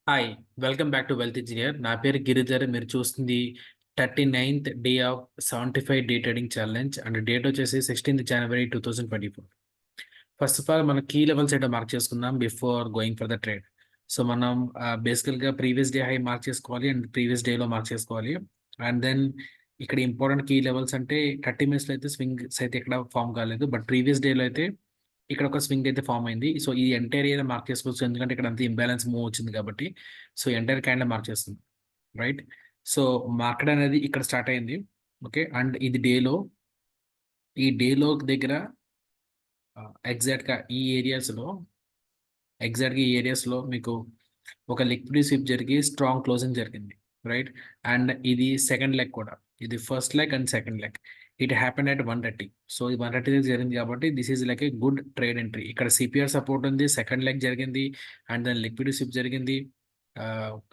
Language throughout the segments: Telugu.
Hi! Welcome back to wealth engineer. నా పేరు గిరిధర్. మీరు చూస్తుంది 39th day of 75 day trading challenge and date వచ్చేసి 16th January 2024. First of all మనం కీ లెవెల్స్ ఏంటో మార్క్ చేసుకుందాం before going for the trade. So మనం బేసికల్‌గా ప్రీవియస్ డే హై మార్క్ చేసుకోవాలి అండ్ ప్రీవియస్ డేలో మార్క్ చేసుకోవాలి. అండ్ దెన్ ఇక్కడ ఇంపార్టెంట్ కీ లెవెల్స్ అంటే 30 మినిట్స్‌లో అయితే స్వింగ్స్ అయితే ఎక్కడ ఫార్మ్ కాలేదు. బట్ ప్రీవియస్ డేలో అయితే ఇక్కడ ఒక స్వింగ్ అయితే ఫార్మ్ అయింది. సో ఈ ఎంటైర్ ఏరియా మార్క్ చేసుకోవచ్చు. ఎందుకంటే ఇక్కడ అంతా ఇంబాలెన్స్ మూవ్ వచ్చింది కాబట్టి. సో ఎంటైర్ క్యాండిల్ మార్క్ చేస్తుంది. రైట్. సో మార్కెట్ అనేది ఇక్కడ స్టార్ట్ అయింది. ఓకే. అండ్ ఇది ఈ డేలో దగ్గర ఎగ్జాక్ట్‌గా ఈ ఏరియాస్‌లో మీకు ఒక లిక్విడ్ స్విప్ జరిగి స్ట్రాంగ్ క్లోజింగ్ జరిగింది. రైట్. అండ్ ఇది సెకండ్ లెగ్ కూడా. ఇది first leg and second leg. It happened at 130. So ఇది 130 దగ్గర జరిగింది కాబట్టి this is like a good trade entry. ఇక్కడ సిపిఆర్ సపోర్ట్ ఉంది. సెకండ్ లెగ్ జరిగింది. అండ్ దెన్ లిక్విడ్ స్విప్ జరిగింది.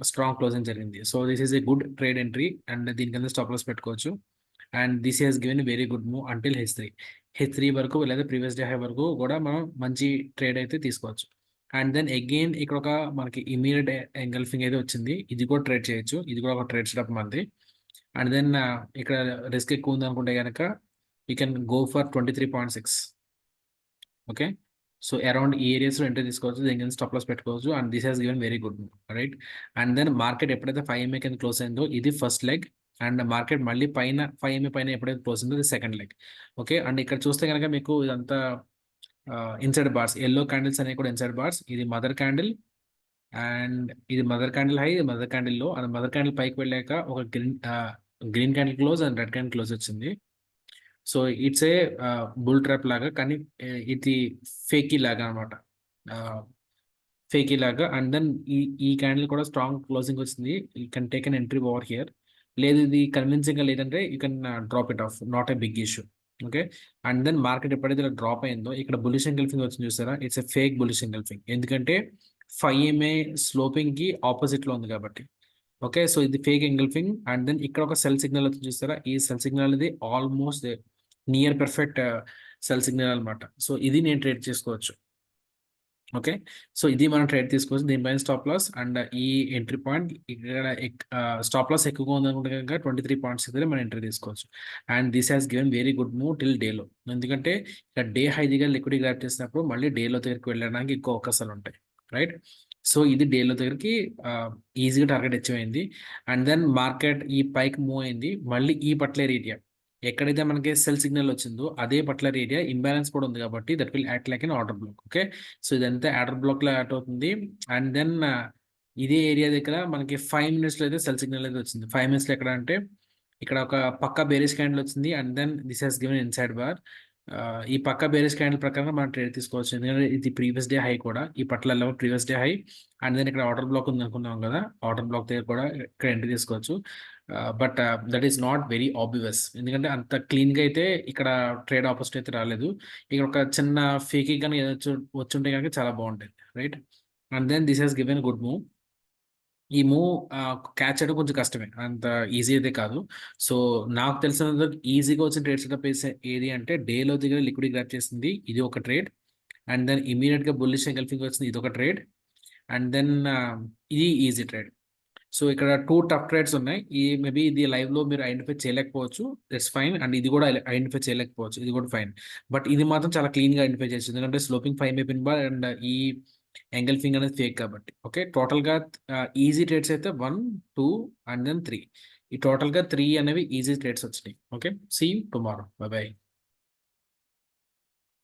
స్ట్రాంగ్ క్లోజింగ్ జరిగింది. So this is a good trade entry and దీని కింద స్టాప్ లాస్ పెట్టుకోవచ్చు. And this Hess given very good move until H three వరకు లేదా ప్రీవియస్ డే హై వరకు కూడా మనం మంచి ట్రేడ్ అయితే తీసుకోవచ్చు. అండ్ దెన్ అగైన్ ఇక్కడ ఒక మనకి ఇమీడియట్ ఎంగల్ఫింగ్ అయితే వచ్చింది. ఇది కూడా ట్రేడ్ చేయొచ్చు. ఇది కూడా ఒక ట్రేడ్ సెటప్ మనది. అండ్ దెన్ ఇక్కడ రిస్క్ ఎక్కువ ఉంది అనుకుంటే కనుక you can go for 23.6. Okay. So around ఈ ఏరియాస్లో ఎంట్రీ తీసుకోవచ్చు. దీని కింద స్టాప్ లాస్ పెట్టుకోవచ్చు. And this has given very good right. And then market ఎప్పుడైతే 5 MA కింద క్లోజ్ అయిందో ఇది ఫస్ట్ లెగ్. అండ్ మార్కెట్ మళ్ళీ పైన 5 MA పైన ఎప్పుడైతే క్లోజ్ అయిందో ఇది సెకండ్ లెగ్. ఓకే. అండ్ ఇక్కడ చూస్తే కనుక మీకు ఇదంతా ఇన్సైడ్ బార్స్, ఎల్లో క్యాండిల్స్ అనేవి కూడా ఇన్సైడ్ బార్స్. ఇది మదర్ క్యాండిల్ అండ్ ఇది మదర్ క్యాండిల్ హై, ఇది mother candle low. And mother candle పైకి వెళ్ళాక ఒక green candle close and red candle close వచ్చింది. So it's a bull trap లాగా, కానీ ఇది ఫేకీ లాగా అనమాట. ఫేకీ లాగా. అండ్ దెన్ ఈ క్యాండిల్ కూడా స్ట్రాంగ్ క్లోజింగ్ వచ్చింది. You can take an entry over here. లేదు ఇది కన్విన్సింగ్ గా లేదంటే you can drop it of. Not a big issue. Okay. And then market ఎప్పుడైతే ఇలా డ్రాప్ అయిందో ఇక్కడ బులిష్ ఎంగల్ఫింగ్ వచ్చింది చూసారా. It's a fake bullish engulfing. ఎందుకంటే 5 MA స్లోపింగ్ కి ఆపోజిట్ లో ఉంది కాబట్టి. ఓకే. సో ఇది ఫేక్ ఎంగల్ఫింగ్. అండ్ దెన్ ఇక్కడ ఒక సెల్ సిగ్నల్ వచ్చింది చూస్తారా. ఈ సెల్ సిగ్నల్ అనేది almost near perfect sell signal అనమాట. సో ఇది నేను ట్రేడ్ చేసుకోవచ్చు. ఓకే. సో ఇది మనం ట్రేడ్ తీసుకోవచ్చు. దీనిపైన స్టాప్ లాస్ అండ్ ఈ ఎంట్రీ పాయింట్ ఇక్కడ స్టాప్ లాస్ ఎక్కువగా ఉందనుకుంటే కనుక 23.6 దగ్గర మనం ఎంట్రీ తీసుకోవచ్చు. And this has given very good move till డేలో. ఎందుకంటే ఇక్కడ డే హై దగ్గర లిక్విడ్ గ్రాప్ చేసినప్పుడు మళ్ళీ డేలో దగ్గరికి వెళ్ళడానికి ఎక్కువ అవకాశాలు ఉంటాయి. రైట్. సో ఇది డేలో దగ్గరికి ఈజీగా టార్గెట్ అచీవ్ అయింది. అండ్ దెన్ మార్కెట్ ఈ పైకి మూవ్ అయింది. మళ్ళీ ఈ పర్టికులర్ ఏరియా ఎక్కడైతే మనకి సెల్ సిగ్నల్ వచ్చిందో అదే పర్టికులర్ ఏరియా ఇంబ్యాలెన్స్ కూడా ఉంది కాబట్టి that will act like an order black. Okay. So ఇదంతా ఆర్డర్ బ్లాక్ లో యాక్ట్ అవుతుంది. అండ్ దెన్ ఇదే ఏరియా దగ్గర మనకి 5 minutes లో అయితే సెల్ సిగ్నల్ అయితే వచ్చింది. 5 minutes లో ఎక్కడ అంటే ఇక్కడ ఒక పక్క బేరిష్ క్యాండిల్ వచ్చింది. And then this has given inside bar. ఈ పక్క బేరిష్ క్యాండిల్ ప్రకారం మనం ట్రేడ్ తీసుకోవచ్చు. ఎందుకంటే ఇది ప్రీవియస్ డే హై కూడా, ఈ పట్ల level previous day high. And then ఇక్కడ ఆర్డర్ బ్లాక్ ఉంది అనుకున్నాం కదా, ఆర్డర్ బ్లాక్ దగ్గర కూడా ఇక్కడ ఎంట్రీ తీసుకోవచ్చు. But that is not very obvious. ఎందుకంటే అంత క్లీన్ గా అయితే ఇక్కడ ట్రేడ్ ఆపోజిట్ అయితే రాలేదు. ఇక్కడ ఒక చిన్న ఫేకీ కానీ వచ్చుంటే కనుక చాలా బాగుంటుంది. Right. And then this has given good move. ఈ మూవ్ క్యాచ్ చేయడం కొంచెం కష్టమే, అంత ఈజీ అయితే కాదు. సో నాకు తెలిసినంత ఈజీగా వచ్చిన ట్రేడ్ సెటప్ ఏది అంటే డేలో దగ్గర లిక్విడ్ గ్రాప్ చేసింది, ఇది ఒక ట్రేడ్. అండ్ దెన్ ఇమీడియట్ గా బుల్లిష్ ఎంగల్ఫింగ్ వచ్చింది, ఇది ఒక ట్రేడ్. అండ్ దెన్ ఇది ఈజీ ట్రేడ్. సో ఇక్కడ 2 టఫ్ ట్రేడ్స్ ఉన్నాయి. ఈ మేబీ ఇది లైవ్ లో మీరు ఐడెంటిఫై చేయలేకపోవచ్చు, దట్స్ ఫైన్. అండ్ ఇది కూడా ఐడెంటిఫై చేయలేకపోవచ్చు, ఇది కూడా ఫైన్. బట్ ఇది మాత్రం చాలా క్లీన్ గా ఐడెంటిఫై చేయొచ్చు, ఎందుకంటే sloping 5 MA pin bar and ఈ ఎంగల్ఫింగ్ అనేది ఫేక్ కాబట్టి. ఓకే. టోటల్ గా ఈజీ ట్రేడ్స్ అయితే 1, 2 అండ్ దెన్ 3. ఈ టోటల్ గా 3 అనేవి ఈజీ ట్రేడ్స్ వచ్చినాయి. Okay. See you tomorrow. Bye by.